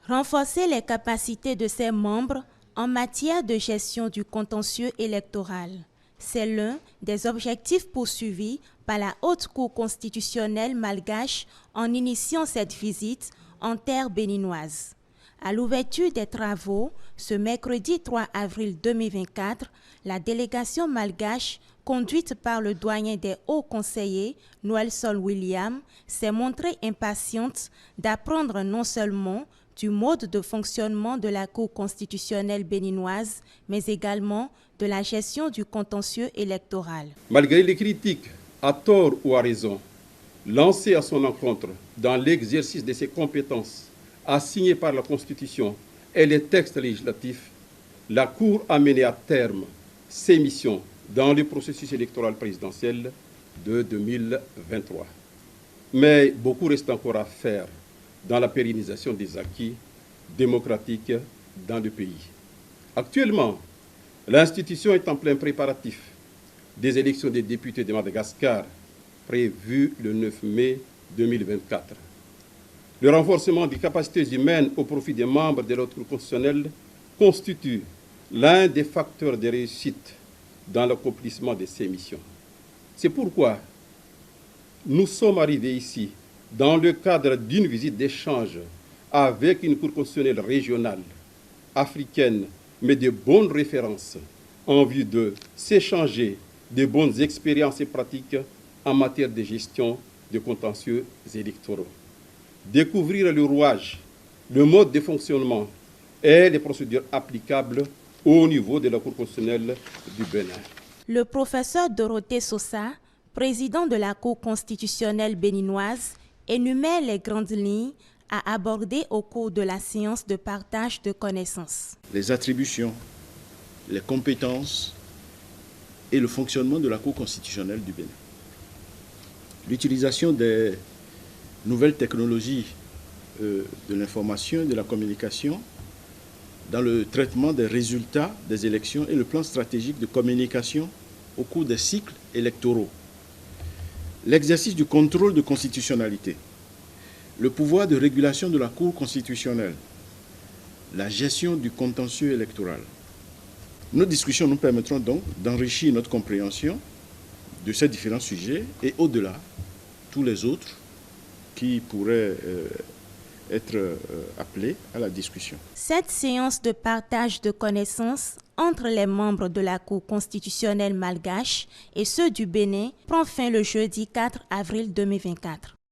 Renforcer les capacités de ses membres en matière de gestion du contentieux électoral. C'est l'un des objectifs poursuivis par la Haute Cour constitutionnelle malgache en initiant cette visite en terre béninoise. À l'ouverture des travaux, ce mercredi 3 avril 2024, la délégation malgache, conduite par le doyen des hauts conseillers, Noël-Sol William, s'est montrée impatiente d'apprendre non seulement du mode de fonctionnement de la Cour constitutionnelle béninoise, mais également de la gestion du contentieux électoral. Malgré les critiques, à tort ou à raison, lancées à son encontre dans l'exercice de ses compétences assignées par la Constitution et les textes législatifs, la Cour a mené à terme ses missions dans le processus électoral présidentiel de 2023. Mais beaucoup reste encore à faire dans la pérennisation des acquis démocratiques dans le pays. Actuellement, l'institution est en plein préparatif des élections des députés de Madagascar prévues le 9 mai 2024. Le renforcement des capacités humaines au profit des membres de l'ordre constitutionnel constitue l'un des facteurs de réussite dans l'accomplissement de ces missions. C'est pourquoi nous sommes arrivés ici dans le cadre d'une visite d'échange avec une Cour constitutionnelle régionale, africaine, mais de bonnes références, en vue de s'échanger de bonnes expériences et pratiques en matière de gestion de contentieux électoraux. Découvrir le rouage, le mode de fonctionnement et les procédures applicables au niveau de la Cour constitutionnelle du Bénin. Le professeur Dorothée Sosa, président de la Cour constitutionnelle béninoise, énumère les grandes lignes à aborder au cours de la séance de partage de connaissances. Les attributions, les compétences et le fonctionnement de la Cour constitutionnelle du Bénin. L'utilisation des nouvelles technologies de l'information et de la communication dans le traitement des résultats des élections et le plan stratégique de communication au cours des cycles électoraux. L'exercice du contrôle de constitutionnalité, le pouvoir de régulation de la Cour constitutionnelle, la gestion du contentieux électoral. Nos discussions nous permettront donc d'enrichir notre compréhension de ces différents sujets et au-delà, tous les autres qui pourraient être appelés à la discussion. Cette séance de partage de connaissances entre les membres de la Cour constitutionnelle malgache et ceux du Bénin prend fin le jeudi 4 avril 2024.